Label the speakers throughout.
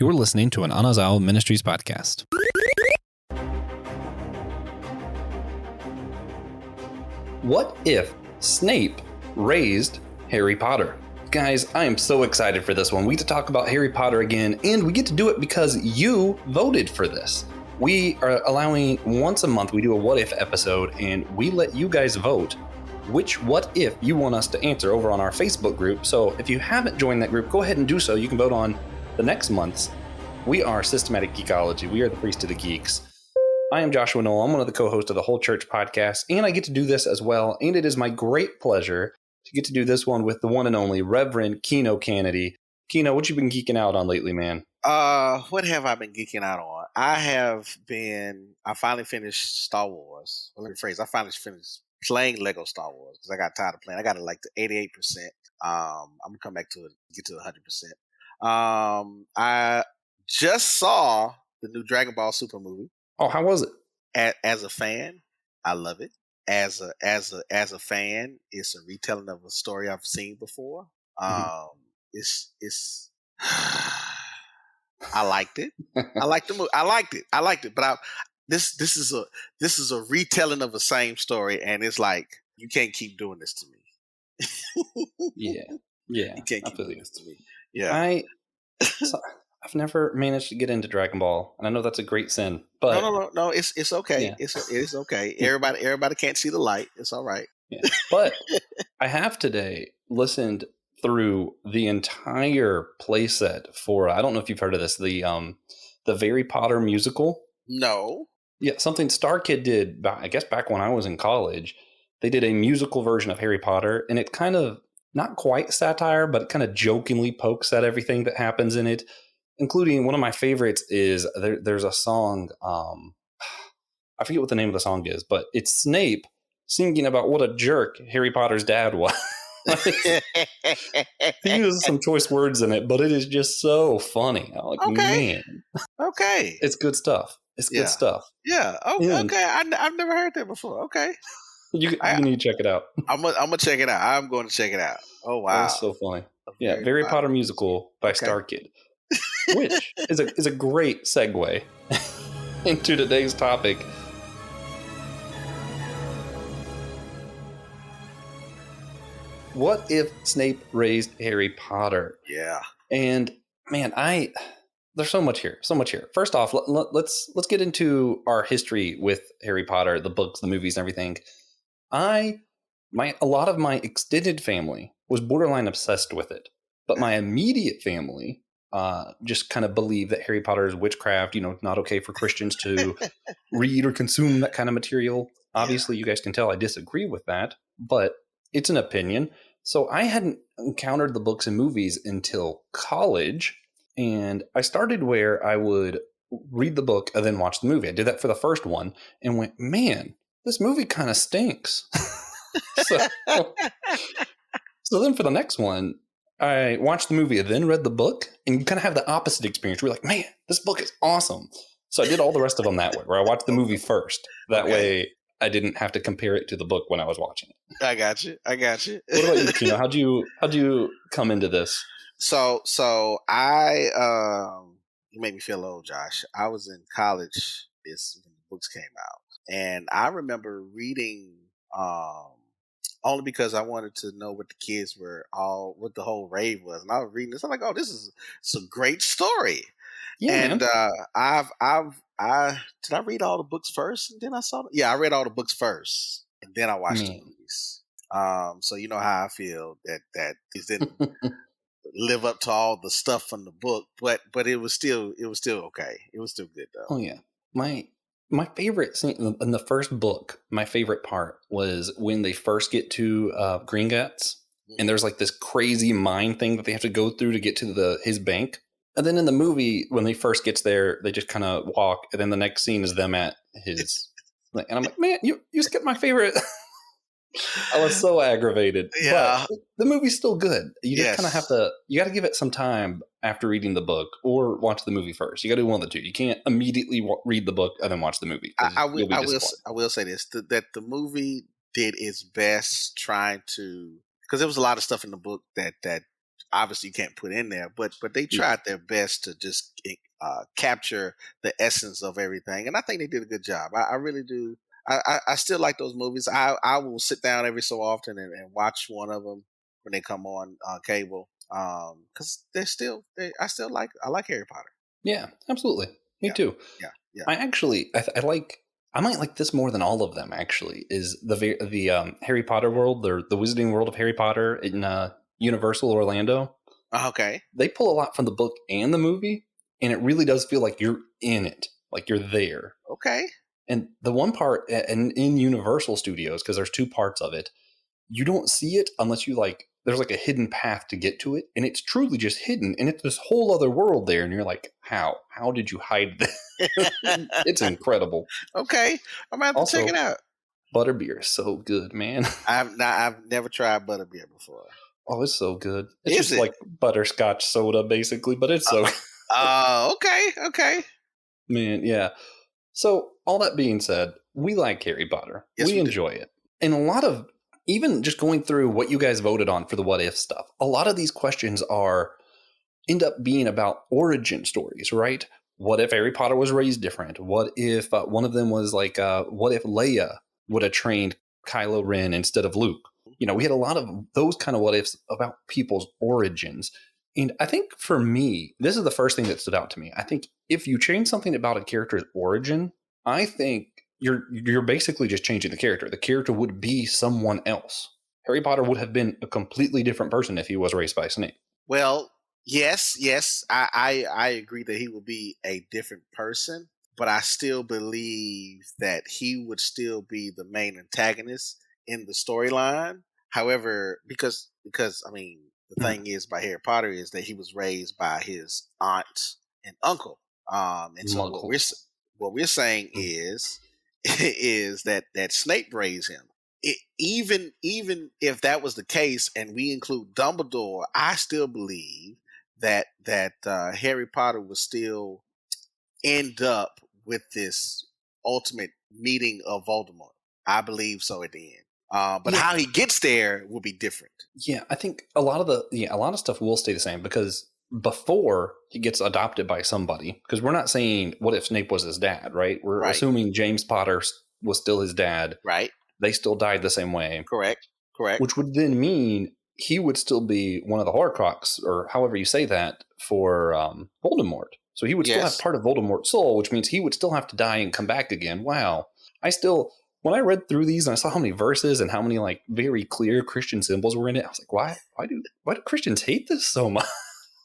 Speaker 1: You're listening to an Anazao Ministries podcast. What if Snape raised Harry Potter? Guys, I am so excited for this one. We get to talk about Harry Potter again, and we get to do it because you voted for this. We are allowing once a month, we do a what if episode, and we let you guys vote which what if you want us to answer over on our Facebook group. So if you haven't joined that group, go ahead and do so. You can vote on the next month's. We are Systematic Geekology. We are the Priest of the Geeks. I am Joshua Noel. I'm one of the co-hosts of the Whole Church podcast, and I get to do this as well. And it is my great pleasure to get to do this one with the one and only Reverend Keno Kennedy. Keno, what you been geeking out on lately, man?
Speaker 2: What have I been geeking out on? I finally finished Star Wars. Well, let me rephrase. I finally finished playing Lego Star Wars because I got tired of playing. I got it like to 88%. I'm gonna come back to it, get to 100%. I just saw the new Dragon Ball Super movie.
Speaker 1: Oh, how was it?
Speaker 2: As a fan, I love it. As a fan, it's a retelling of a story I've seen before. It's I liked it. I liked the movie. I liked it. But this is a retelling of the same story, and it's like you can't keep doing this to me.
Speaker 1: Yeah.
Speaker 2: You can't keep doing this to me. Yeah.
Speaker 1: I've never managed to get into Dragon Ball, and I know that's a great sin. But
Speaker 2: no. It's okay. Yeah. It's okay. Everybody can't see the light. It's all right.
Speaker 1: Yeah. But I have today listened through the entire playset for, I don't know if you've heard of this, the Harry Potter musical.
Speaker 2: No.
Speaker 1: Yeah, something Star Kid did, I guess back when I was in college. They did a musical version of Harry Potter, and it kind of, not quite satire, but it kind of jokingly pokes at everything that happens in it, including one of my favorites is there's a song, I forget what the name of the song is, but it's Snape singing about what a jerk Harry Potter's dad was. He uses some choice words in it, but it is just so funny. I'm like, man.
Speaker 2: Okay.
Speaker 1: It's good stuff. It's good stuff.
Speaker 2: Yeah. Okay. Okay. I've never heard that before. Okay.
Speaker 1: You need to check it out.
Speaker 2: I'm gonna check it out. I'm going to check it out. Oh wow.
Speaker 1: That's so funny. Yeah. Harry Potter musical by Star Kid, which is a great segue into today's topic. What if Snape raised Harry Potter?
Speaker 2: Yeah.
Speaker 1: And man, there's so much here. First off, let's get into our history with Harry Potter, the books, the movies, and everything. A lot of my extended family was borderline obsessed with it, but my immediate family just kind of believed that Harry Potter is witchcraft. Not okay for Christians to read or consume that kind of material. Obviously, you guys can tell I disagree with that, but it's an opinion. So I hadn't encountered the books and movies until college, and I started where I would read the book and then watch the movie. I did that for the first one and went, man, this movie kind of stinks. So then for the next one, I watched the movie and then read the book, and you kind of have the opposite experience. We're like, man, this book is awesome. So I did all the rest of them that way, where I watched the movie first. That way I didn't have to compare it to the book when I was watching it.
Speaker 2: I got you. What
Speaker 1: about you, Keno? How'd you come into this?
Speaker 2: So I you made me feel old, Josh. I was in college when the books came out, and I remember reading only because I wanted to know what the kids what the whole rave was, and I was reading this. I'm like, oh, it's a great story. Yeah, and did I read all the books first and then I saw them? Yeah, I read all the books first and then I watched the movies. So you know how I feel that these didn't live up to all the stuff from the book, but it was still okay. It was still good though.
Speaker 1: Oh yeah, my favorite scene in the first book, my favorite part was when they first get to Gringotts, and there's like this crazy mine thing that they have to go through to get to his bank. And then in the movie, when they first gets there, they just kind of walk, and then the next scene is them at his. And I'm like, man, you skipped my favorite. I was so aggravated.
Speaker 2: Yeah,
Speaker 1: but the movie's still good. You just kind of have to. You got to give it some time after reading the book, or watch the movie first. You got to do one of the two. You can't immediately read the book and then watch the movie.
Speaker 2: I will say this: that the movie did its best trying to, because there was a lot of stuff in the book that obviously you can't put in there, but they
Speaker 1: Yeah.
Speaker 2: tried their best to just capture the essence of everything, and I think they did a good job. I really do. I still like those movies. I will sit down every so often and watch one of them when they come on cable, because I like Harry Potter.
Speaker 1: Yeah, absolutely. Me
Speaker 2: Yeah,
Speaker 1: too.
Speaker 2: yeah, yeah.
Speaker 1: I actually, I might like this more than all of them. Actually, is the Harry Potter world, the Wizarding World of Harry Potter in Universal Orlando.
Speaker 2: Okay.
Speaker 1: They pull a lot from the book and the movie, and it really does feel like you're in it, like you're there.
Speaker 2: Okay.
Speaker 1: And the one part, and in Universal Studios, because there's two parts of it, you don't see it unless you like. There's like a hidden path to get to it, and it's truly just hidden, and it's this whole other world there, and you're like, how? How did you hide this? It's incredible.
Speaker 2: Okay. I'm gonna have to check it
Speaker 1: Also,
Speaker 2: out.
Speaker 1: butterbeer is so good, man.
Speaker 2: I've never tried butterbeer before.
Speaker 1: Oh, it's so good. It's
Speaker 2: Is
Speaker 1: just
Speaker 2: it?
Speaker 1: like butterscotch soda, basically, but it's so
Speaker 2: Okay. Okay.
Speaker 1: man, yeah. So, all that being said, we like Harry Potter.
Speaker 2: Yes,
Speaker 1: We
Speaker 2: we do.
Speaker 1: enjoy it. And a lot of, even just going through what you guys voted on for the what if stuff, a lot of these questions end up being about origin stories, right? What if Harry Potter was raised different? What if one of them was like, what if Leia would have trained Kylo Ren instead of Luke? You know, we had a lot of those kind of what ifs about people's origins. And I think for me, this is the first thing that stood out to me. I think if you change something about a character's origin, I think you're basically just changing the character. The character would be someone else. Harry Potter would have been a completely different person if he was raised by Snape.
Speaker 2: Well, yes. I agree that he will be a different person, but I still believe that he would still be the main antagonist in the storyline. However, because I mean, the thing is by Harry Potter is that he was raised by his aunt and uncle. And so
Speaker 1: Muggles.
Speaker 2: what we're saying
Speaker 1: Mm.
Speaker 2: is is that Snape raised him. Even if that was the case, and we include Dumbledore, I still believe that Harry Potter would still end up with this ultimate meeting of Voldemort. I believe so at the end. But
Speaker 1: Yeah,
Speaker 2: how he gets there will be different.
Speaker 1: yeah. I think a lot of stuff will stay the same because before he gets adopted by somebody, because we're not saying what if Snape was his dad, right? We're
Speaker 2: Right.
Speaker 1: assuming James Potter was still his dad.
Speaker 2: Right.
Speaker 1: They still died the same way,
Speaker 2: Correct. Correct.
Speaker 1: which would then mean he would still be one of the Horcrux, or however you say that, for Voldemort. So he would still have
Speaker 2: Yes.
Speaker 1: part of Voldemort's soul, which means he would still have to die and come back again. Wow. When I read through these and I saw how many verses and how many like very clear Christian symbols were in it, I was like, why do Christians hate this so much?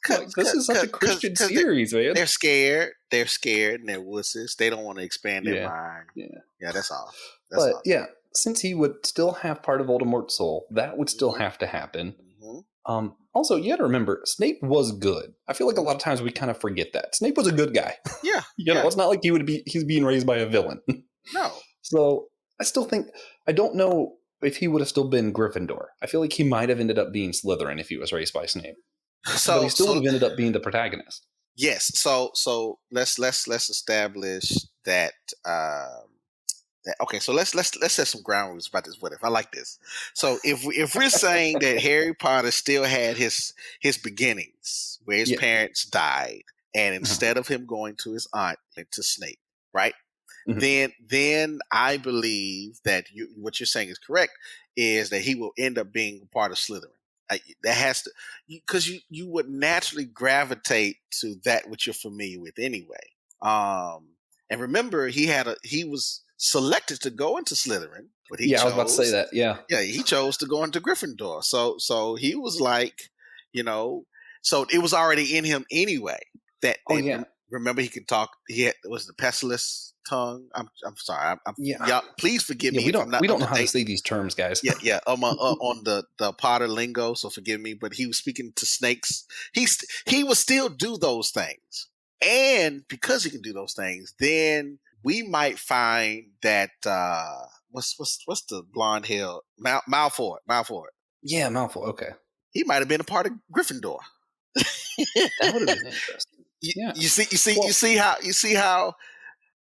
Speaker 1: Like, this is such a Christian series, man.
Speaker 2: They're scared. They're scared and they're wusses. They don't want to expand their mind. Yeah, that's all.
Speaker 1: But yeah, since he would still have part of Voldemort's soul, that would still have to happen.
Speaker 2: Mm-hmm.
Speaker 1: Also, you got to remember, Snape was good. I feel like a lot of times we kind of forget that. Snape was a good guy.
Speaker 2: Yeah.
Speaker 1: It's not like he's being raised by a villain.
Speaker 2: No.
Speaker 1: So I still think, I don't know if he would have still been Gryffindor. I feel like he might have ended up being Slytherin if he was raised by Snape. But he still would have ended up being the protagonist.
Speaker 2: Yes. So let's establish that. Okay, so let's set some ground rules about this. What if I like this? So if we're saying that Harry Potter still had his beginnings where his parents died, and instead of him going to his aunt, to Snape, right? Mm-hmm. Then I believe that what you're saying is correct. Is that he will end up being part of Slytherin? That has to, because you would naturally gravitate to that which you're familiar with anyway. And remember, he was selected to go into Slytherin, but he chose,
Speaker 1: I was about to say that. Yeah,
Speaker 2: he chose to go into Gryffindor. So he was like, so it was already in him anyway. Remember, he could talk. Was the pestilence tongue. I'm sorry. Y'all, please forgive me.
Speaker 1: We don't know how to say these terms, guys.
Speaker 2: Yeah. On the Potter lingo, so forgive me. But he was speaking to snakes. He would still do those things, and because he can do those things, then we might find that what's the blonde hair Malfoy.
Speaker 1: Yeah, Malfoy. Okay,
Speaker 2: he might have been a part of Gryffindor.
Speaker 1: That would have been interesting.
Speaker 2: You see how.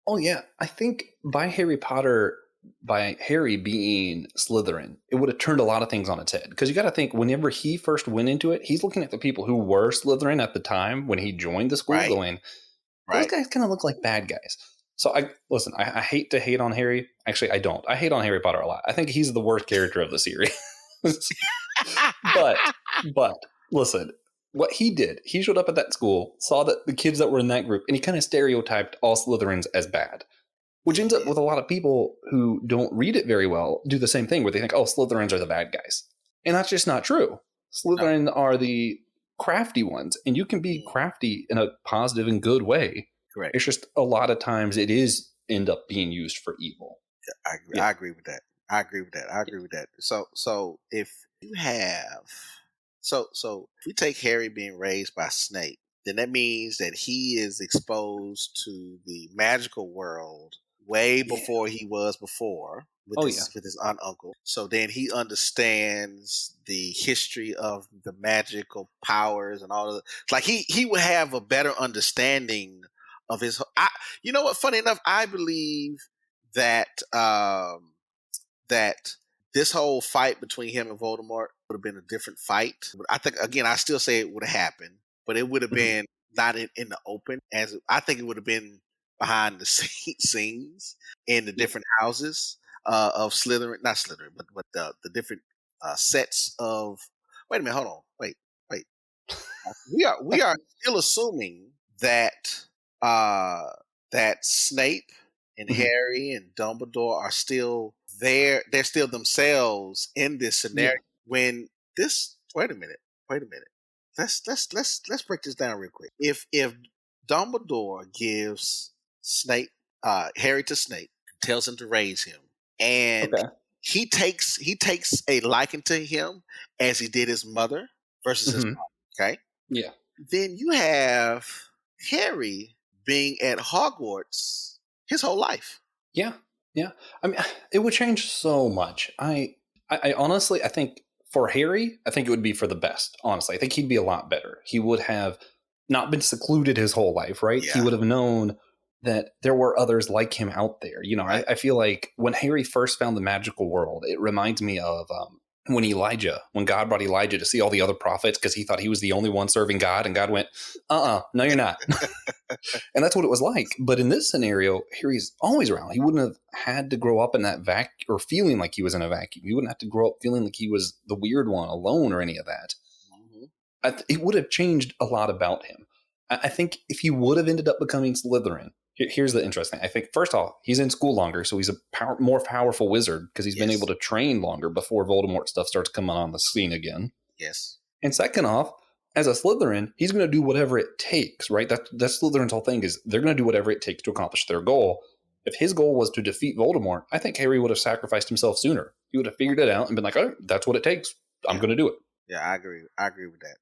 Speaker 1: Oh yeah, I think by Harry Potter by Harry being Slytherin, it would have turned a lot of things on its head. Because you got to think, whenever he first went into it, he's looking at the people who were Slytherin at the time when he joined the school,
Speaker 2: Right.
Speaker 1: going, those
Speaker 2: Right.
Speaker 1: guys kind of look like bad guys. So I hate to hate on Harry. Actually, I don't. I hate on Harry Potter a lot. I think he's the worst character of the series. but listen, what he did, he showed up at that school, saw that the kids that were in that group, and he kind of stereotyped all Slytherins as bad. Which ends up with a lot of people who don't read it very well do the same thing, where they think, oh, Slytherins are the bad guys. And that's just not true. Slytherin are the crafty ones, and you can be crafty in a positive and good way.
Speaker 2: Correct.
Speaker 1: It's just a lot of times it is end up being used for evil.
Speaker 2: Yeah, I agree. I agree with that. I agree with that. So if you have, so if we take Harry being raised by Snape, then that means that he is exposed to the magical world way before he was before with his aunt uncle. So then he understands the history of the magical powers and all of it. Like he would have a better understanding of his. You know what? Funny enough, I believe that that this whole fight between him and Voldemort would have been a different fight. I think, again, I still say it would have happened, but it would have been not in the open. As I think it would have been behind the scenes in the different houses of Slytherin, not Slytherin, but the different sets of. Wait a minute, hold on, wait. We are still assuming that that Snape and Harry and Dumbledore are still there. They're still themselves in this scenario. When this, wait a minute. Let's break this down real quick. If Dumbledore gives Harry to Snape, tells him to raise him, and he takes a liking to him as he did his mother versus his mom. Okay.
Speaker 1: Yeah.
Speaker 2: Then you have Harry being at Hogwarts his whole life.
Speaker 1: Yeah. I mean, it would change so much. I honestly, I think for Harry, I think it would be for the best. Honestly, I think he'd be a lot better. He would have not been secluded his whole life, right?
Speaker 2: Yeah.
Speaker 1: He would have known that there were others like him out there. You know,
Speaker 2: Right.
Speaker 1: I feel like when Harry first found the magical world, it reminds me of when God brought Elijah to see all the other prophets because he thought he was the only one serving God, and God went, no, you're not. And that's what it was like. But in this scenario, Harry's always around. He wouldn't have had to grow up in that vacuum or feeling like he was in a vacuum. He wouldn't have to grow up feeling like he was the weird one alone or any of that. It would have changed a lot about him. I think if he would have ended up becoming Slytherin, here's the interesting thing. I think, first off, he's in school longer, so he's a more powerful wizard because he's been able to train longer before Voldemort stuff starts coming on the scene again.
Speaker 2: Yes.
Speaker 1: And second off, as a Slytherin, he's going to do whatever it takes, right? That's Slytherin's whole thing, is they're going to do whatever it takes to accomplish their goal. If his goal was to defeat Voldemort, I think Harry would have sacrificed himself sooner. He would have figured it out and been like, oh, that's what it takes. I'm going to do it.
Speaker 2: Yeah, I agree with that.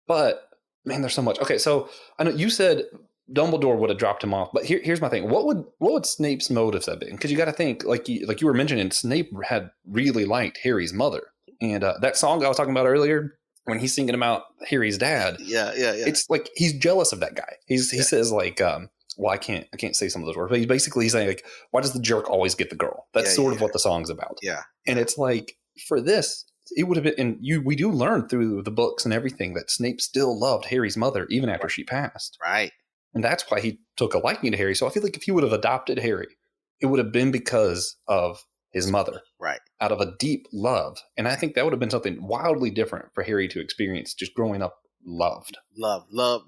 Speaker 1: But, man, there's so much. Okay, so I know you said Dumbledore would have dropped him off, but here's my thing. What would Snape's motives have been? Because you got to think, like you were mentioning, Snape had really liked Harry's mother. And that song I was talking about earlier, when he's singing about Harry's dad, it's like he's jealous of that guy. He says like, well, I can't say some of those words, but he's saying like, why does the jerk always get the girl? That's sort of what the song's about.
Speaker 2: Yeah.
Speaker 1: And it's like, for this, it would have been, and we do learn through the books and everything that Snape still loved Harry's mother even after she passed.
Speaker 2: Right.
Speaker 1: And that's why he took a liking to Harry. So I feel like if he would have adopted Harry, it would have been because of his mother.
Speaker 2: Right. Out
Speaker 1: of a deep love. And I think that would have been something wildly different for Harry to experience, just growing up loved.
Speaker 2: Love,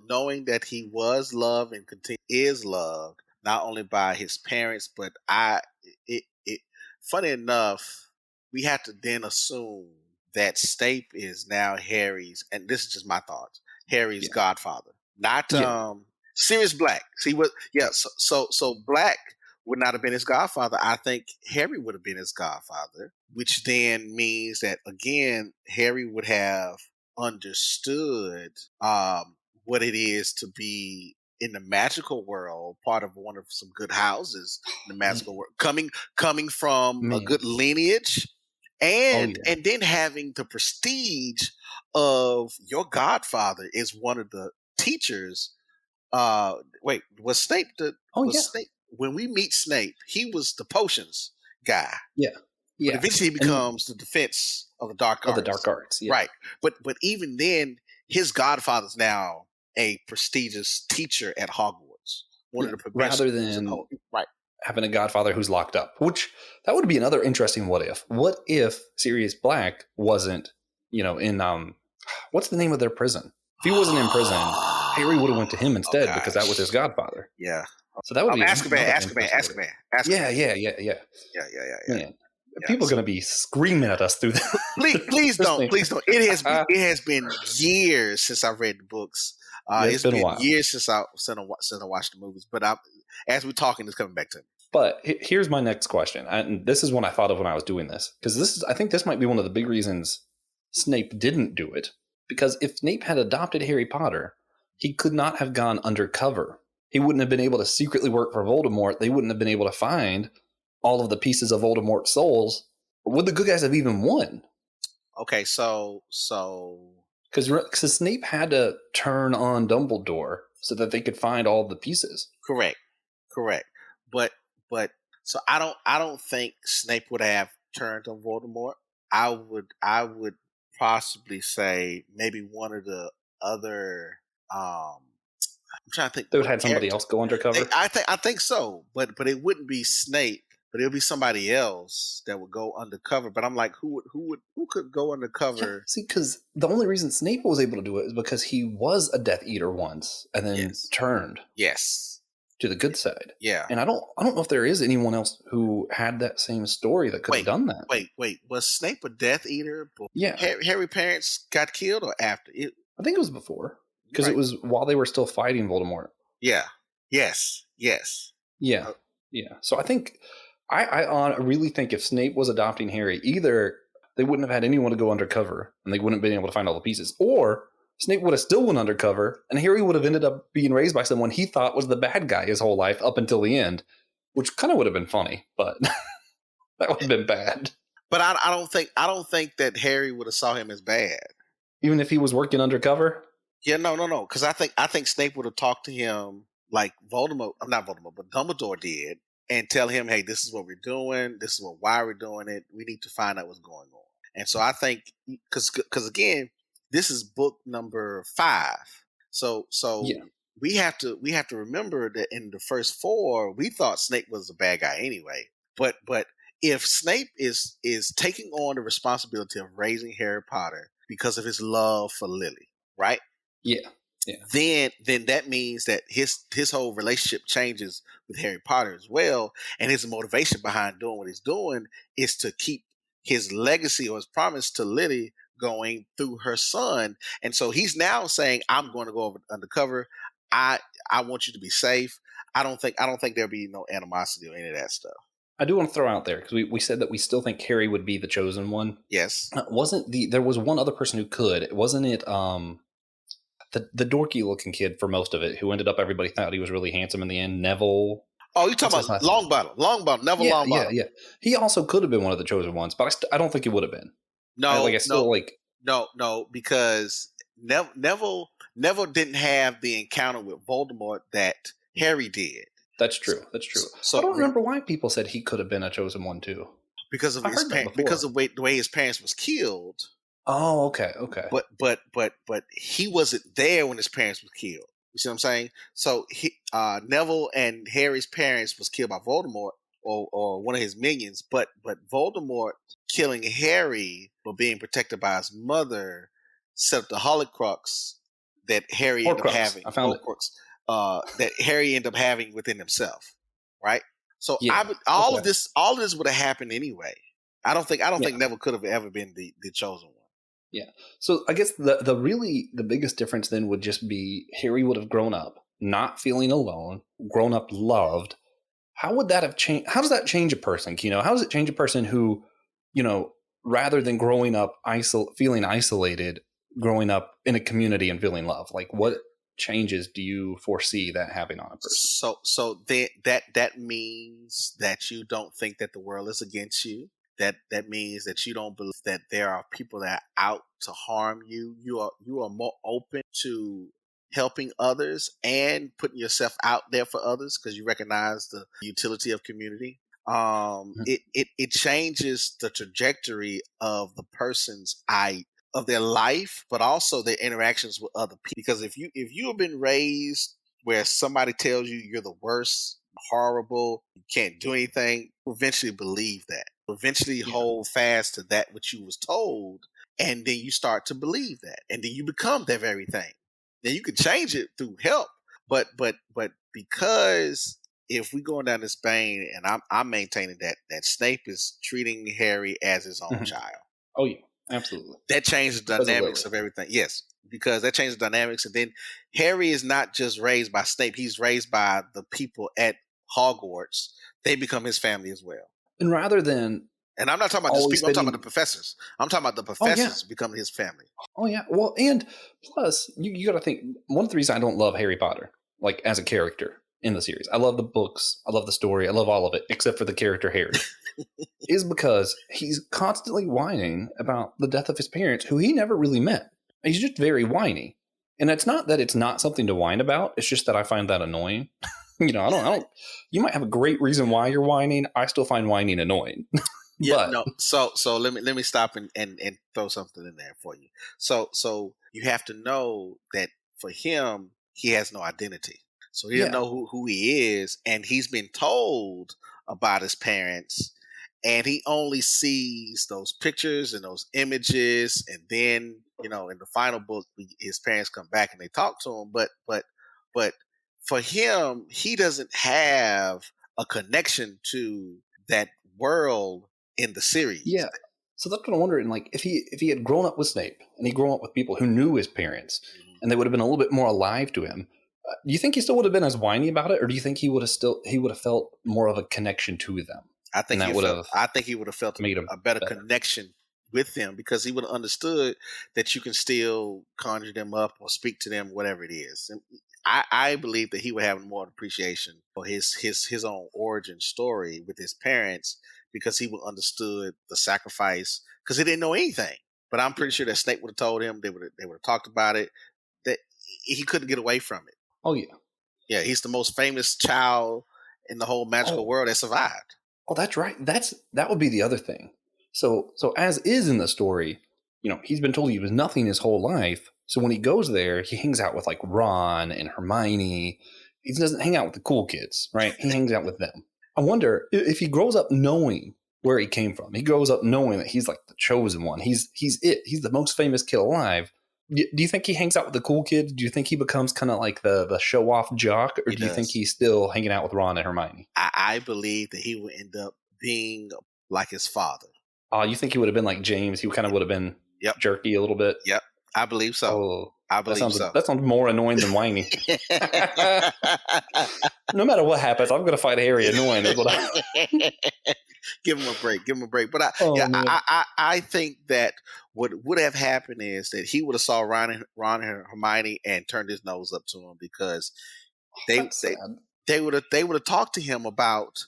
Speaker 2: knowing that he was loved and is loved, not only by his parents, but funny enough, we have to then assume that Snape is now Harry's, and this is just my thoughts, Harry's godfather. Not Sirius Black. See what? Yeah. So Black would not have been his godfather. I think Harry would have been his godfather, which then means that again Harry would have understood what it is to be in the magical world, part of one of some good houses in the magical world, coming from a good lineage, and then having the prestige of your godfather is one of the teachers. Was Snape Snape, when we meet Snape, he was the potions guy.
Speaker 1: Yeah,
Speaker 2: But
Speaker 1: yeah,
Speaker 2: eventually he
Speaker 1: and
Speaker 2: becomes the defense of the dark
Speaker 1: of the dark
Speaker 2: arts.
Speaker 1: arts. Yeah,
Speaker 2: Right. But even then, his godfather's now a prestigious teacher at Hogwarts, one of
Speaker 1: yeah.
Speaker 2: the
Speaker 1: Rather
Speaker 2: professors in
Speaker 1: than
Speaker 2: Hogwarts. Right.
Speaker 1: having a godfather who's locked up, which that would be another interesting what if. What if Sirius Black wasn't, in what's the name of their prison? If he wasn't in prison, Harry would have went to him
Speaker 2: Oh
Speaker 1: instead because that was his
Speaker 2: gosh.
Speaker 1: godfather.
Speaker 2: Yeah.
Speaker 1: So that would be
Speaker 2: Azkaban,
Speaker 1: another
Speaker 2: Azkaban,
Speaker 1: interesting what if.
Speaker 2: Azkaban, Azkaban.
Speaker 1: Yeah, yeah, yeah, yeah.
Speaker 2: Yeah, yeah, yeah, yeah.
Speaker 1: Man,
Speaker 2: Yeah.
Speaker 1: people are
Speaker 2: So
Speaker 1: gonna be screaming at us through
Speaker 2: please
Speaker 1: this
Speaker 2: don't,
Speaker 1: thing.
Speaker 2: please don't. It has been years since I've read the books.
Speaker 1: Yeah, it's
Speaker 2: It's
Speaker 1: been a
Speaker 2: been
Speaker 1: while.
Speaker 2: years since I watched the movies. But as we're talking, it's coming back to me.
Speaker 1: But here's my next question, and this is what I thought of when I was doing this, because I think this might be one of the big reasons Snape didn't do it. Because if Snape had adopted Harry Potter, he could not have gone undercover. He wouldn't have been able to secretly work for Voldemort. They wouldn't have been able to find all of the pieces of Voldemort's souls. Would the good guys have even won?
Speaker 2: Okay, so
Speaker 1: Because Snape had to turn on Dumbledore so that they could find all the pieces.
Speaker 2: correct, correct. But so I don't think Snape would have turned on Voldemort. I would possibly say maybe one of the other. I'm trying to think
Speaker 1: They would
Speaker 2: what
Speaker 1: have had somebody
Speaker 2: character.
Speaker 1: else go undercover.
Speaker 2: I think so, but it wouldn't be Snape. But it'll be somebody else that would go undercover. But I'm like, who could go
Speaker 1: Yeah,
Speaker 2: undercover?
Speaker 1: see, because the only reason Snape was able to do it is because he was a Death Eater once and then
Speaker 2: Yes,
Speaker 1: turned
Speaker 2: yes,
Speaker 1: to the good side.
Speaker 2: yeah.
Speaker 1: And I don't know if there is anyone else who had that same story that could have
Speaker 2: Wait,
Speaker 1: done that.
Speaker 2: wait. Was Snape a Death Eater?
Speaker 1: Yeah,
Speaker 2: Harry parents got killed or after it?
Speaker 1: I think it was before because it
Speaker 2: Right.
Speaker 1: was while they were still fighting Voldemort.
Speaker 2: Yeah. Yes. Yes.
Speaker 1: Yeah,
Speaker 2: Uh,
Speaker 1: yeah. So I think really think if Snape was adopting Harry, either they wouldn't have had anyone to go undercover and they wouldn't have been able to find all the pieces, or Snape would have still went undercover and Harry would have ended up being raised by someone he thought was the bad guy his whole life up until the end, which kind of would have been funny, but that would have been bad.
Speaker 2: but I don't think that Harry would have saw him as bad.
Speaker 1: Even if he was working undercover.
Speaker 2: Yeah, no. Because I think Snape would have talked to him like Voldemort, not Voldemort, but Dumbledore did, and tell him, "Hey, this is what we're doing. This is why we're doing it. We need to find out what's going on." And so I think because again, this is book number 5, so
Speaker 1: Yeah,
Speaker 2: we have to remember that in the first 4 we thought Snape was a bad guy anyway. But if Snape is taking on the responsibility of raising Harry Potter because of his love for Lily, right?
Speaker 1: yeah, yeah.
Speaker 2: Then that means that his whole relationship changes with Harry Potter as well, and his motivation behind doing what he's doing is to keep his legacy or his promise to Lily going through her son. And so he's now saying, "I'm going to go over undercover. I I want you to be safe." I don't think there'll be no animosity or any of that stuff.
Speaker 1: I do want to throw out there because we said that we still think Harry would be the chosen one.
Speaker 2: Yes.
Speaker 1: There was one other person who could. Wasn't it the dorky looking kid for most of it, who ended up everybody thought he was really handsome in the end, Neville.
Speaker 2: Oh, you
Speaker 1: What's
Speaker 2: talking
Speaker 1: his
Speaker 2: about
Speaker 1: last name?
Speaker 2: Longbottom, Neville
Speaker 1: Yeah, yeah,
Speaker 2: Longbottom?
Speaker 1: yeah. He also could have been one of the chosen ones, but I don't think he would have been. I
Speaker 2: No,
Speaker 1: still
Speaker 2: no,
Speaker 1: like.
Speaker 2: no, because Neville didn't have the encounter with Voldemort that Harry did.
Speaker 1: That's
Speaker 2: So,
Speaker 1: true. That's true. I
Speaker 2: so
Speaker 1: don't remember why people said he could have been a chosen one too.
Speaker 2: because of
Speaker 1: I heard that
Speaker 2: because
Speaker 1: before.
Speaker 2: of the way his parents was killed,
Speaker 1: Oh, okay, okay.
Speaker 2: but he wasn't there when his parents was killed. You see what I'm saying? So Neville and Harry's parents was killed by Voldemort or one of his minions, but Voldemort killing Harry but being protected by his mother set up the Horcrux that Harry ended up
Speaker 1: Horcrux.
Speaker 2: having.
Speaker 1: I found it.
Speaker 2: Horcrux that Harry ended up having within himself, right? So
Speaker 1: Yeah.
Speaker 2: all of
Speaker 1: Okay.
Speaker 2: this would have happened anyway. I don't think
Speaker 1: Yeah.
Speaker 2: Neville could have ever been the chosen one.
Speaker 1: Yeah. So I guess the biggest difference then would just be Harry would have grown up not feeling alone, grown up loved. How would that have changed? How does that change a person? How does it change a person who, you know, rather than growing up feeling isolated, growing up in a community and feeling love? Like, what changes do you foresee that having on a person?
Speaker 2: So that means that you don't think that the world is against you. That means that you don't believe that there are people that are out to harm you. You are more open to helping others and putting yourself out there for others because you recognize the utility of community. It changes the trajectory of the person's of their life, but also their interactions with other people. Because if you have been raised where somebody tells you you're the worst, horrible, you can't do anything, you eventually believe that. You eventually
Speaker 1: Yeah.
Speaker 2: hold fast to that which you was told, and then you start to believe that, and then you become that very thing. Then you can change it through help, but because if we going down this vein, and I'm maintaining that Snape is treating Harry as his own
Speaker 1: Mhm.
Speaker 2: child.
Speaker 1: Oh yeah, absolutely.
Speaker 2: That changes the
Speaker 1: Because of
Speaker 2: dynamics
Speaker 1: Lily.
Speaker 2: of everything. Yes, because that changes the dynamics, and then Harry is not just raised by Snape; he's raised by the people at Hogwarts. They become his family as well.
Speaker 1: And rather than
Speaker 2: And I'm not talking about just
Speaker 1: always
Speaker 2: people. I'm talking about
Speaker 1: spending,
Speaker 2: the professors. I'm talking about the
Speaker 1: oh yeah,
Speaker 2: professors becoming his family.
Speaker 1: oh yeah. Well, and plus you got to think, one of the reasons I don't love Harry Potter, like as a character in the series, I love the books, I love the story, I love all of it except for the character Harry, is because he's constantly whining about the death of his parents, who he never really met. He's just very whiny, and it's not that it's not something to whine about. It's just that I find that annoying. I don't. You might have a great reason why you're whining. I still find whining annoying.
Speaker 2: Yeah,
Speaker 1: But
Speaker 2: no. So let me stop and throw something in there for you. So you have to know that for him, he has no identity. So he doesn't
Speaker 1: yeah,
Speaker 2: know who he is, and he's been told about his parents, and he only sees those pictures and those images, and then in the final book, his parents come back and they talk to him, but for him, he doesn't have a connection to that world in the series.
Speaker 1: yeah. So that's what I'm wondering. Like, if he had grown up with Snape and he grew up with people who knew his parents,
Speaker 2: Mhm.
Speaker 1: and they would have been a little bit more alive to him, do you think he still would have been as whiny about it, or do you think he would have felt more of a connection to them,
Speaker 2: I
Speaker 1: and
Speaker 2: think
Speaker 1: that would have
Speaker 2: I think he would have felt
Speaker 1: made him
Speaker 2: a better
Speaker 1: better?
Speaker 2: connection with them because he would have understood that you can still conjure them up or speak to them, whatever it is. And I believe that he would have more appreciation for his own origin story with his parents because he would have understood the sacrifice because he didn't know anything. But I'm pretty sure that Snape would have told him, they would have talked about it, that he couldn't get away from it.
Speaker 1: Oh yeah.
Speaker 2: Yeah, he's the most famous child in the whole magical
Speaker 1: Oh,
Speaker 2: world that survived.
Speaker 1: oh, that's right. That would be the other thing. So as is in the story, he's been told he was nothing his whole life. So when he goes there, he hangs out with like Ron and Hermione. He doesn't hang out with the cool kids, right? He hangs out with them. I wonder if he grows up knowing where he came from. He grows up knowing that he's like the chosen one. He's it. He's the most famous kid alive. Do you think he hangs out with the cool kids? Do you think he becomes kind of like the show off jock, or
Speaker 2: He
Speaker 1: do you think
Speaker 2: does.
Speaker 1: he's still hanging out with Ron and Hermione?
Speaker 2: I believe that he would end up being like his father.
Speaker 1: You think he would have been like James? He kind of would have been
Speaker 2: Yep,
Speaker 1: jerky a little bit.
Speaker 2: yep. I believe so.
Speaker 1: Oh,
Speaker 2: I
Speaker 1: that
Speaker 2: believe
Speaker 1: sounds
Speaker 2: so.
Speaker 1: that sounds more annoying than whiny. No matter what happens, I'm going to find Harry annoying. Is what
Speaker 2: Give him a break. Give him a break. But
Speaker 1: Oh man,
Speaker 2: I think that what would have happened is that he would have saw Ron and Hermione and turned his nose up to him because they
Speaker 1: that's
Speaker 2: they
Speaker 1: sad.
Speaker 2: they would have talked to him about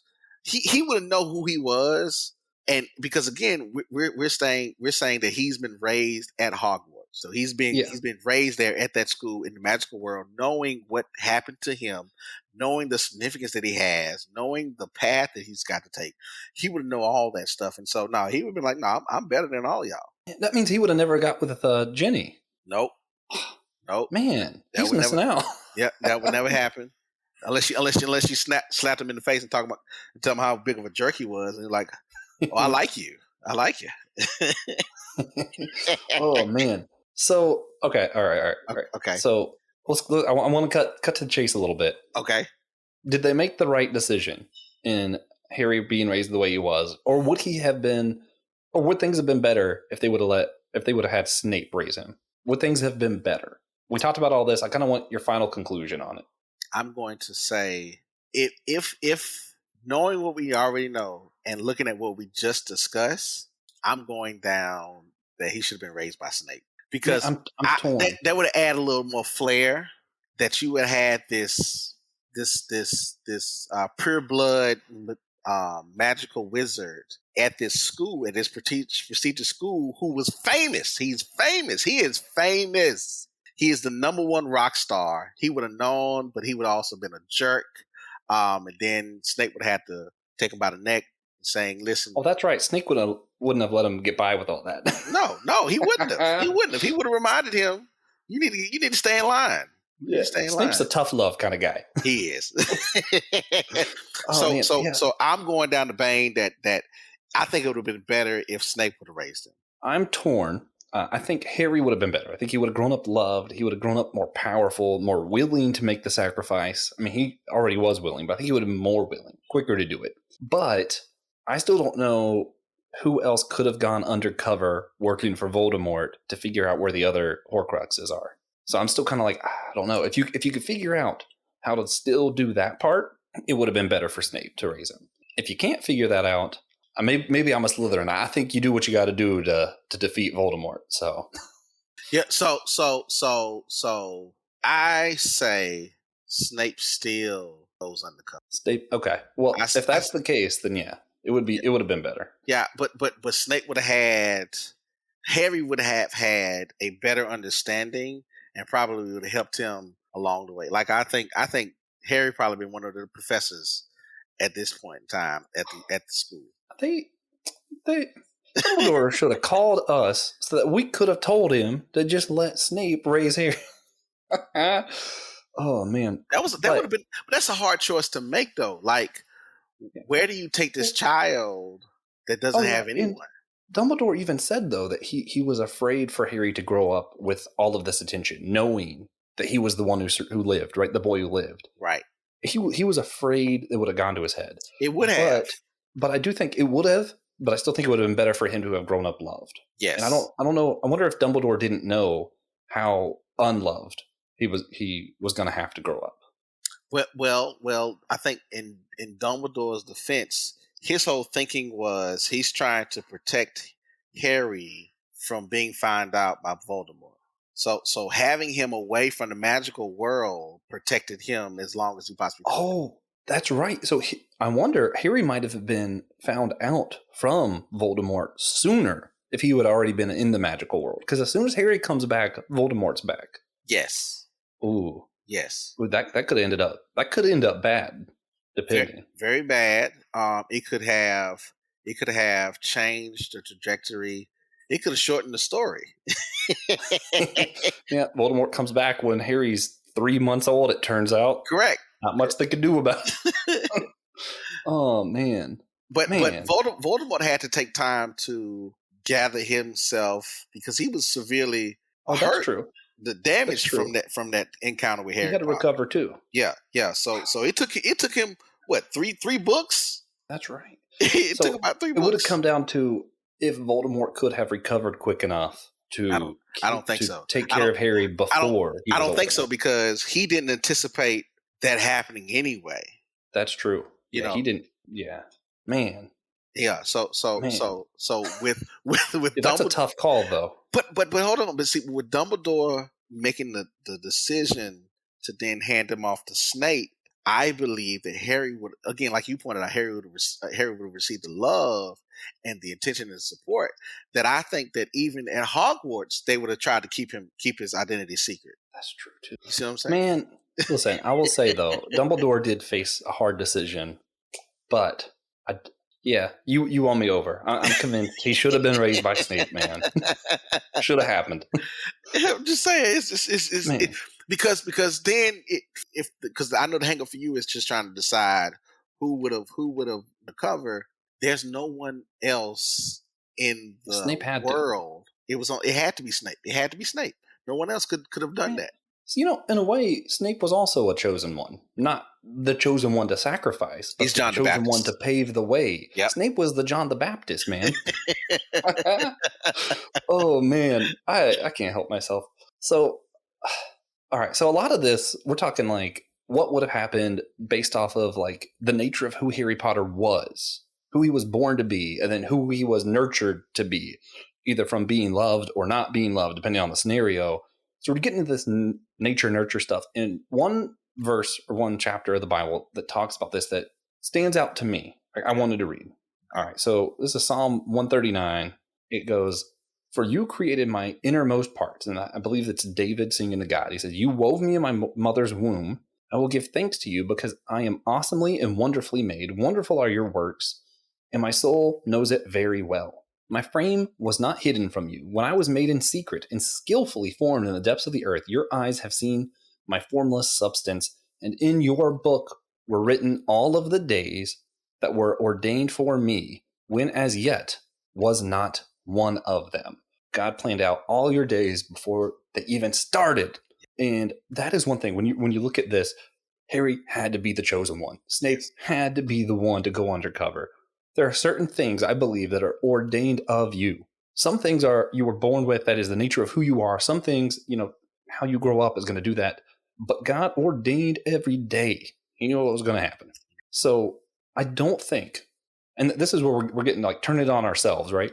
Speaker 2: he would have know who he was, and because again we're saying that he's been raised at Hogwarts, so
Speaker 1: Yeah,
Speaker 2: he's been raised there at that school in the magical world, knowing what happened to him, knowing the significance that he has, knowing the path that he's got to take. He would know all that stuff, and so no, he would be like, no, I'm better than all y'all.
Speaker 1: that means he would have never got with Jenny.
Speaker 2: Nope, nope,
Speaker 1: Man,
Speaker 2: that
Speaker 1: he's
Speaker 2: would never.
Speaker 1: missing out.
Speaker 2: Yeah, that would never happen. Unless you slapped him in the face and talk about and tell him how big of a jerk he was, and you're like, "Oh, I like you. I like you."
Speaker 1: Oh man. So okay, all right, all right, all right.
Speaker 2: Okay,
Speaker 1: So I want to cut to the chase a little bit.
Speaker 2: okay.
Speaker 1: Did they make the right decision in Harry being raised the way he was, or would he have been, or would things have been better if they would have had Snape raise him? Would things have been better? We talked about all this. I kind of want your final conclusion on it.
Speaker 2: I'm going to say if knowing what we already know and looking at what we just discussed, I'm going down that he should have been raised by Snape
Speaker 1: Man,
Speaker 2: because
Speaker 1: I'm torn.
Speaker 2: that would have added a little more flair. That you would have had this pure blood magical wizard at this school, at this prestigious school, who was famous. He's famous. He is famous. He is the number one rock star. He would have known, but he would have also been a jerk. And then Snape would have had to take him by the neck, saying, "Listen."
Speaker 1: Oh, that's right. Snape wouldn't have let him get by with all that.
Speaker 2: No, he wouldn't have. He wouldn't have. He would have reminded him, "You need to stay in line. You need
Speaker 1: Yeah,
Speaker 2: to stay in
Speaker 1: Snape's
Speaker 2: line."
Speaker 1: a tough love kind of guy.
Speaker 2: He is.
Speaker 1: Oh man, yeah.
Speaker 2: So I'm going down the vein that I think it would have been better if Snape would have raised him.
Speaker 1: I'm torn. I think Harry would have been better. I think he would have grown up loved. He would have grown up more powerful, more willing to make the sacrifice. I mean, he already was willing, but I think he would have been more willing, quicker to do it. But I still don't know who else could have gone undercover working for Voldemort to figure out where the other Horcruxes are. So I'm still kind of like, I don't know. If you could figure out how to still do that part, it would have been better for Snape to raise him. If you can't figure that out, maybe I'm a Slytherin. I think you do what you got to do to defeat Voldemort. So
Speaker 2: yeah. So I say Snape still goes undercover.
Speaker 1: Snape. Okay. Well, if that's the case, then yeah, it would have been better.
Speaker 2: Yeah, but Snape would have had, Harry would have had a better understanding, and probably would have helped him along the way. Like I think Harry probably been one of the professors at this point in time at the school.
Speaker 1: They Dumbledore should have called us so that we could have told him to just let Snape raise Harry. Oh man,
Speaker 2: that would have been. But that's a hard choice to make, though. Like, where do you take this child that doesn't have anyone?
Speaker 1: Dumbledore even said, though, that he was afraid for Harry to grow up with all of this attention, knowing that he was the one who lived, right? The boy who lived.
Speaker 2: Right.
Speaker 1: He was afraid it would have gone to his head.
Speaker 2: It would have.
Speaker 1: But I do think it would have, but I still think it would have been better for him to have grown up loved.
Speaker 2: Yes.
Speaker 1: And I don't know. I wonder if Dumbledore didn't know how unloved he was going to have to grow up.
Speaker 2: Well, I think in Dumbledore's defense, his whole thinking was he's trying to protect Harry from being found out by Voldemort. So having him away from the magical world protected him as long as he possibly could.
Speaker 1: Oh, that's right. So I wonder, Harry might have been found out from Voldemort sooner if he would already been in the magical world. Because as soon as Harry comes back, Voldemort's back.
Speaker 2: Yes.
Speaker 1: Ooh.
Speaker 2: Yes.
Speaker 1: Ooh, that could end up bad, depending.
Speaker 2: Very, very bad. It could have changed the trajectory. It could have shortened the story.
Speaker 1: Yeah, Voldemort comes back when Harry's 3 months old, it turns out.
Speaker 2: Correct.
Speaker 1: Not much they could do about it. Oh, man.
Speaker 2: But Voldemort had to take time to gather himself because he was severely hurt.
Speaker 1: That's true.
Speaker 2: The damage from that encounter with Harry.
Speaker 1: He had to recover too.
Speaker 2: Yeah. So it took him what, three books?
Speaker 1: That's right.
Speaker 2: It took about 3 books.
Speaker 1: It would have come down to if Voldemort could have recovered quick enough to
Speaker 2: I don't think so.
Speaker 1: Take care of Harry before.
Speaker 2: I don't think so because he didn't anticipate that happening anyway.
Speaker 1: That's true.
Speaker 2: You know,
Speaker 1: he didn't. Yeah, man.
Speaker 2: Yeah. So with
Speaker 1: that's a tough call though.
Speaker 2: But hold on. But see, with Dumbledore making the decision to then hand him off to Snape, I believe that Harry would, again, like you pointed out, Harry would have received the love and the attention and support that I think that even at Hogwarts they would have tried to keep his identity secret.
Speaker 1: That's true too.
Speaker 2: You see what I'm saying?
Speaker 1: Man, listen, I will say though, Dumbledore did face a hard decision, but you won me over. I'm convinced he should have been raised by Snape, man. Should have happened.
Speaker 2: I'm just saying, because then because I know the hang up for you is just trying to decide who would have recovered. There's no one else in the world. It had to be Snape. It had to be Snape. No one else could have done that.
Speaker 1: In a way, Snape was also a chosen one. Not the chosen one to sacrifice, but
Speaker 2: he's John
Speaker 1: the chosen one to pave the way.
Speaker 2: Yep.
Speaker 1: Snape was the John the Baptist, man. Oh, man. I can't help myself. So, all right. So a lot of this, we're talking like what would have happened based off of like the nature of who Harry Potter was, who he was born to be, and then who he was nurtured to be, either from being loved or not being loved, depending on the scenario. So we're getting into this nature nurture stuff. In one verse or one chapter of the Bible that talks about this that stands out to me, I wanted to read. All right, so this is Psalm 139. It goes, "For you created my innermost parts." And I believe it's David singing to God. He says, "You wove me in my mother's womb. I will give thanks to you because I am awesomely and wonderfully made. Wonderful are your works, and my soul knows it very well. My frame was not hidden from you. When I was made in secret and skillfully formed in the depths of the earth, your eyes have seen my formless substance, and in your book were written all of the days that were ordained for me, when as yet was not one of them. God planned out all your days before they even started. And that is one thing. When you look at this, Harry had to be the chosen one. Snape had to be the one to go undercover. There are certain things I believe that are ordained of you. Some things are you were born with, that is the nature of who you are. Some things, how you grow up is going to do that. But God ordained every day. He knew what was going to happen. So I don't think, and this is where we're getting like turn it on ourselves, right?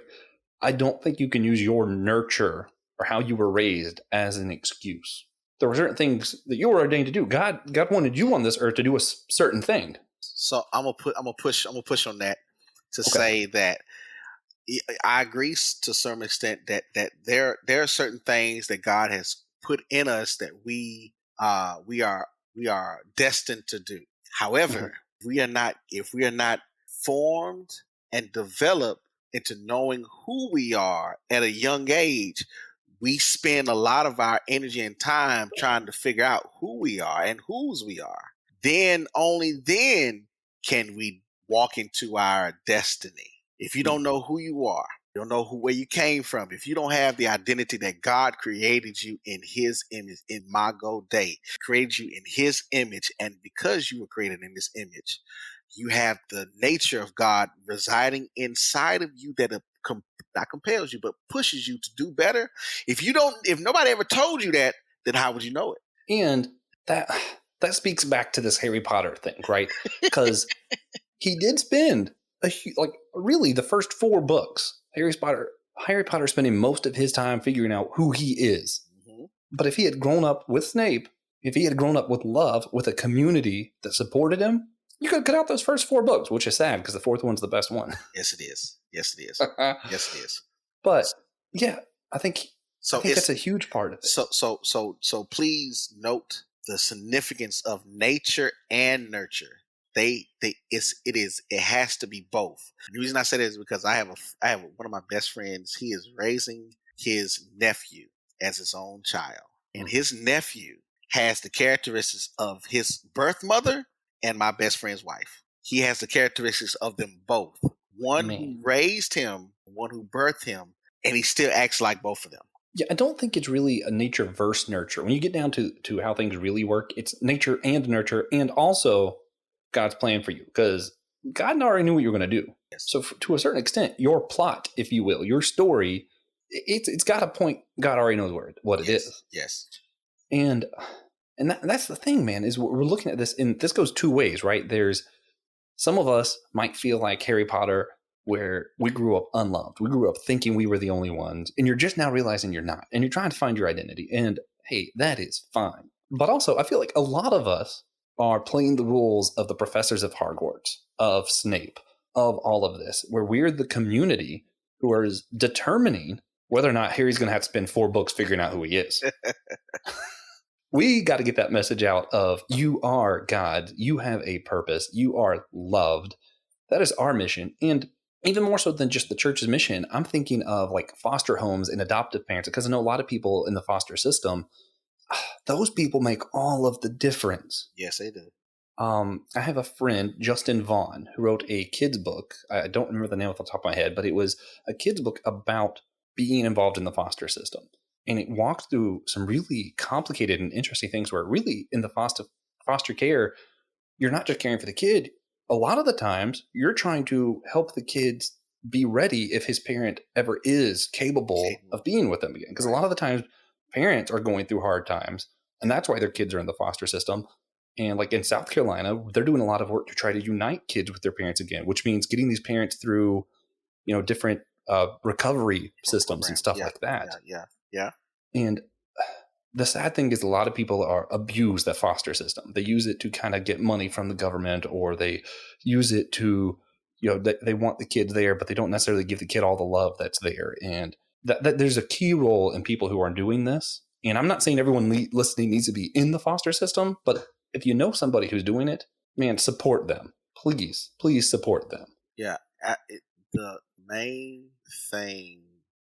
Speaker 1: I don't think you can use your nurture or how you were raised as an excuse. There were certain things that you were ordained to do. God wanted you on this earth to do a certain thing.
Speaker 2: So I'm gonna push on that to say that I agree to some extent that there are certain things that God has put in us that we are destined to do. However, if we are not formed and developed into knowing who we are at a young age, we spend a lot of our energy and time trying to figure out who we are and whose we are. Then, only then, can we walk into our destiny. If you don't know who you are, you don't know where you came from, if you don't have the identity that God created you in his image, in Imago Dei, created you in his image, and because you were created in this image, you have the nature of God residing inside of you that not compels you, but pushes you to do better. If nobody ever told you that, then how would you know it?
Speaker 1: And that speaks back to this Harry Potter thing, right? Because he did spend really the first 4 books. Harry Potter spending most of his time figuring out who he is. Mm-hmm. But if he had grown up with Snape, if he had grown up with love, with a community that supported him, you could cut out those first 4 books, which is sad because the 4th one's the best one.
Speaker 2: Yes, it is. Yes, it is. Yes, it is.
Speaker 1: But yeah, I think that's a huge part of it.
Speaker 2: So please note the significance of nature and nurture. It has to be both. The reason I say that is because I have one of my best friends. He is raising his nephew as his own child, and his nephew has the characteristics of his birth mother and my best friend's wife. He has the characteristics of them both. One who raised him, one who birthed him, and he still acts like both of them.
Speaker 1: Yeah, I don't think it's really a nature versus nurture. When you get down to how things really work, it's nature and nurture, and also God's plan for you, because God already knew what you were going to do. Yes. So to a certain extent, your plot, if you will, your story, it's got a point. God already knows what it is.
Speaker 2: Yes.
Speaker 1: And that's the thing, man, is we're looking at this, and this goes 2 ways, right? There's some of us might feel like Harry Potter, where we grew up unloved. We grew up thinking we were the only ones, and you're just now realizing you're not, and you're trying to find your identity. And hey, that is fine. But also, I feel like a lot of us are playing the roles of the professors of Hogwarts, of Snape, of all of this, where we're the community who are determining whether or not Harry's going to have to spend 4 books figuring out who he is. We got to get that message out of you are God, you have a purpose, you are loved. That is our mission. And even more so than just the church's mission, I'm thinking of like foster homes and adoptive parents, because I know a lot of people in the foster system, those people make all of the difference.
Speaker 2: Yes, they do.
Speaker 1: I have a friend, Justin Vaughn, who wrote a kid's book. I don't remember the name off the top of my head, but it was a kid's book about being involved in the foster system. And it walked through some really complicated and interesting things where really in the foster care, you're not just caring for the kid. A lot of the times you're trying to help the kids be ready if his parent ever is capable of being with them again. Because a lot of the times parents are going through hard times, and that's why their kids are in the foster system. And like in South Carolina, they're doing a lot of work to try to unite kids with their parents again, which means getting these parents through, different recovery systems and stuff like that.
Speaker 2: Yeah.
Speaker 1: And the sad thing is a lot of people abuse that foster system. They use it to kind of get money from the government, or they use it to, they want the kids there, but they don't necessarily give the kid all the love that's there. And that there's a key role in people who are doing this. And I'm not saying everyone listening needs to be in the foster system, but if you know somebody who's doing it, man, support them. Please support them.
Speaker 2: Yeah. The main thing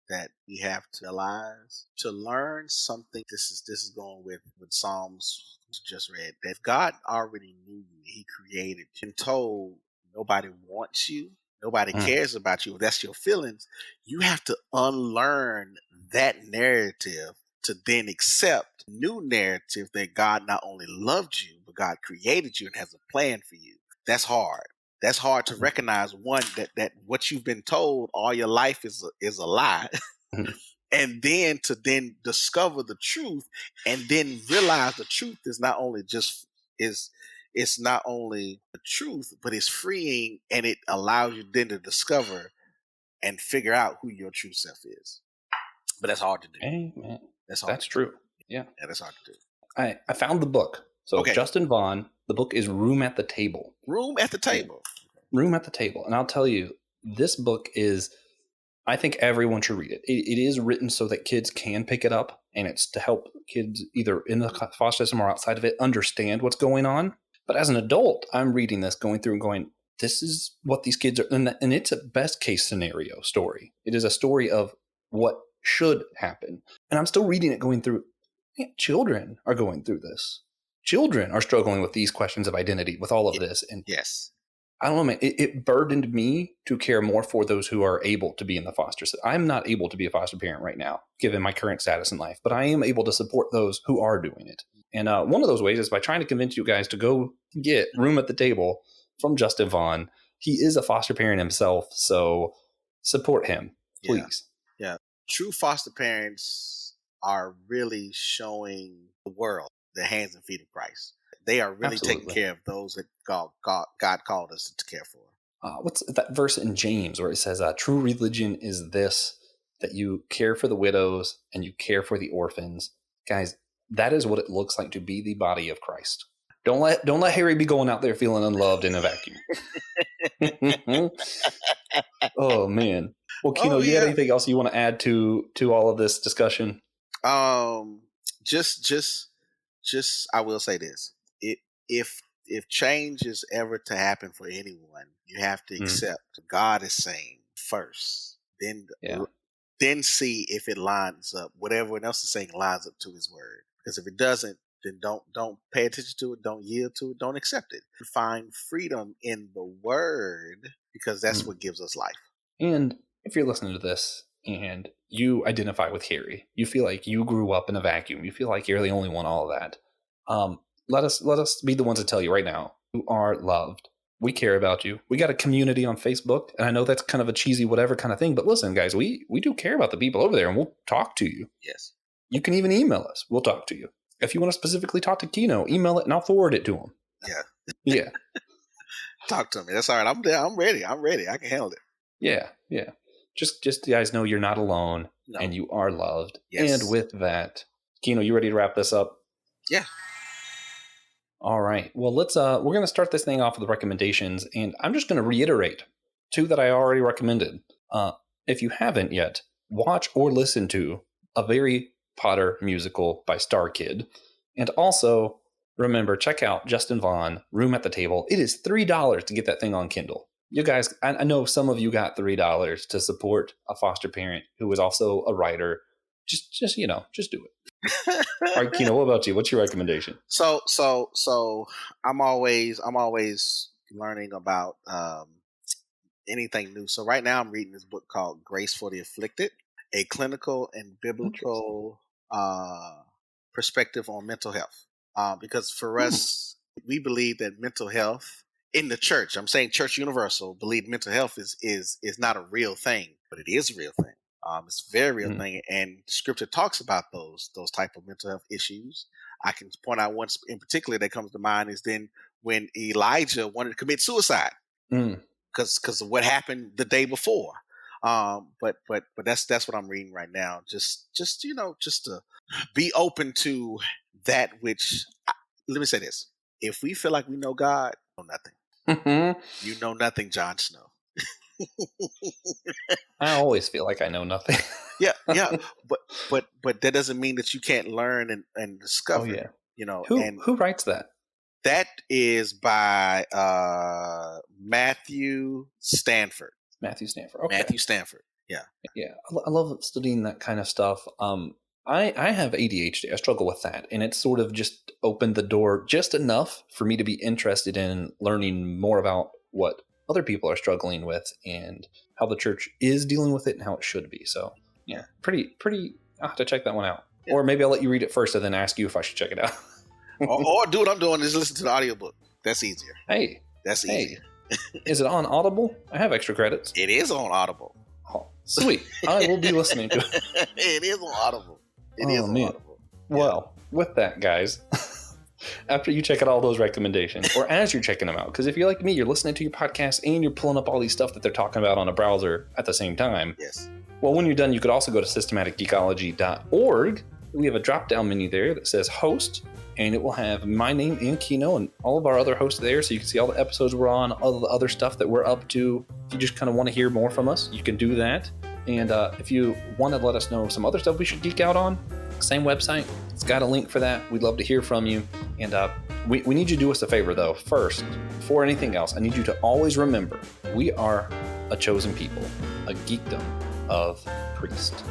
Speaker 2: that we have to realize to learn something. This is going with Psalms just read, that God already knew you. He created you. And told nobody wants you. Nobody cares about you. If that's your feelings, you have to unlearn that narrative to then accept new narrative that God not only loved you, but God created you and has a plan for you. That's hard. That's hard to recognize, one, that what you've been told all your life is a lie. And then to then discover the truth and then realize the truth is not only it's not only the truth, but it's freeing, and it allows you then to discover and figure out who your true self is. But that's hard to do.
Speaker 1: Amen.
Speaker 2: That's hard.
Speaker 1: That's true. Yeah.
Speaker 2: Yeah, that's hard to do.
Speaker 1: I found the book. So Justin Vaughn, the book is Room at the Table.
Speaker 2: Room at the Table.
Speaker 1: Room at the Table. And I'll tell you, this book is, I think everyone should read it. It is written so that kids can pick it up, and it's to help kids either in the foster system or outside of it understand what's going on. But as an adult, I'm reading this, going through and going, this is what these kids are, and it's a best case scenario story. It is a story of what should happen. And I'm still reading it, going through, man, children are going through this. Children are struggling with these questions of identity, with all of this. And
Speaker 2: yes,
Speaker 1: I don't know, man, it burdened me to care more for those who are able to be in the foster system. I'm not able to be a foster parent right now, given my current status in life, but I am able to support those who are doing it. And one of those ways is by trying to convince you guys to go get Room at the Table from Justin Vaughn. He is a foster parent himself, so support him, please.
Speaker 2: Yeah. True foster parents are really showing the world the hands and feet of Christ. They are really taking care of those that God called us to care for.
Speaker 1: What's that verse in James where it says, true religion is this, that you care for the widows and you care for the orphans. Guys, that is what it looks like to be the body of Christ. Don't let Harry be going out there feeling unloved in a vacuum. Oh, man. Well, Kino, you got anything else you want to add to all of this discussion?
Speaker 2: Just I will say this. If change is ever to happen for anyone, you have to accept God is saying first, then see if it lines up. Whatever everyone else is saying lines up to His word. Because if it doesn't, then don't pay attention to it. Don't yield to it. Don't accept it. Find freedom in the word, because that's what gives us life.
Speaker 1: And if you're listening to this and you identify with Harry, you feel like you grew up in a vacuum, you feel like you're the only one, all of that. Let us be the ones to tell you right now, you are loved. We care about you. We got a community on Facebook, and I know that's kind of a cheesy whatever kind of thing, but listen, guys, we do care about the people over there, and we'll talk to you.
Speaker 2: Yes.
Speaker 1: You can even email us. We'll talk to you. If you want to specifically talk to Kino, email it, and I'll forward it to him.
Speaker 2: Yeah.
Speaker 1: Yeah.
Speaker 2: Talk to me. That's all right. I'm there. I'm ready. I can handle it.
Speaker 1: Yeah. Just you guys know you're not alone, and you are loved. Yes. And with that, Kino, you ready to wrap this up?
Speaker 2: Yeah.
Speaker 1: All right. Well, we're going to start this thing off with recommendations, and I'm just going to reiterate 2 that I already recommended. If you haven't yet, watch or listen to a Harry Potter musical by Star Kid. And also, remember, check out Justin Vaughn, Room at the Table. It is $3 to get that thing on Kindle. You guys, I know some of you got $3 to support a foster parent who is also a writer. Just do it. All right, Kino, what about you? What's your recommendation?
Speaker 2: So I'm always learning about anything new. So right now I'm reading this book called Grace for the Afflicted, a clinical and biblical perspective on mental health. Because for us, we believe that mental health in the church, I'm saying Church Universal, believe mental health is not a real thing, but it is a real thing. It's a very real thing, and Scripture talks about those type of mental health issues. I can point out one in particular that comes to mind is then when Elijah wanted to commit suicide because of what happened the day before. But that's what I'm reading right now. Just to be open to that which. Let me say this: if we feel like we know God, we know nothing. You know nothing, Jon Snow.
Speaker 1: I always feel like I know nothing.
Speaker 2: yeah, but that doesn't mean that you can't learn and discover.
Speaker 1: Oh, yeah.
Speaker 2: You know,
Speaker 1: who writes that?
Speaker 2: That is by Matthew Stanford.
Speaker 1: Matthew Stanford. Okay.
Speaker 2: Matthew Stanford. Yeah.
Speaker 1: Yeah. I love studying that kind of stuff. I have ADHD. I struggle with that. And it's sort of just opened the door just enough for me to be interested in learning more about what other people are struggling with and how the church is dealing with it and how it should be. So, yeah, pretty. I'll have to check that one out. Yeah. Or maybe I'll let you read it first and then ask you if I should check it out.
Speaker 2: or do what I'm doing is listen to the audiobook. That's easier.
Speaker 1: Hey.
Speaker 2: That's easier.
Speaker 1: Is it on Audible? I have extra credits.
Speaker 2: It is on Audible.
Speaker 1: Oh, sweet. I will be listening to it.
Speaker 2: It is on Audible. It is on Audible.
Speaker 1: Well, with that, guys, after you check out all those recommendations, or as you're checking them out, because if you're like me, you're listening to your podcast and you're pulling up all these stuff that they're talking about on a browser at the same time.
Speaker 2: Yes.
Speaker 1: Well, when you're done, you could also go to systematicgeekology.org. We have a drop-down menu there that says host, and it will have my name and Kino and all of our other hosts there, so you can see all the episodes we're on, all the other stuff that we're up to. If you just kind of want to hear more from us, you can do that. And if you want to let us know some other stuff we should geek out on, same website. It's got a link for that. We'd love to hear from you. And we need you to do us a favor, though. First, before anything else, I need you to always remember, we are a chosen people, a geekdom of priest.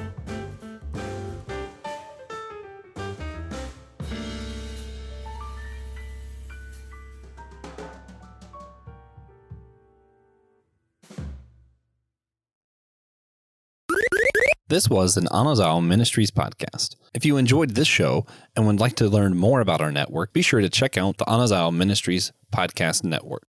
Speaker 1: This was an Anazao Ministries podcast. If you enjoyed this show and would like to learn more about our network, be sure to check out the Anazao Ministries Podcast Network.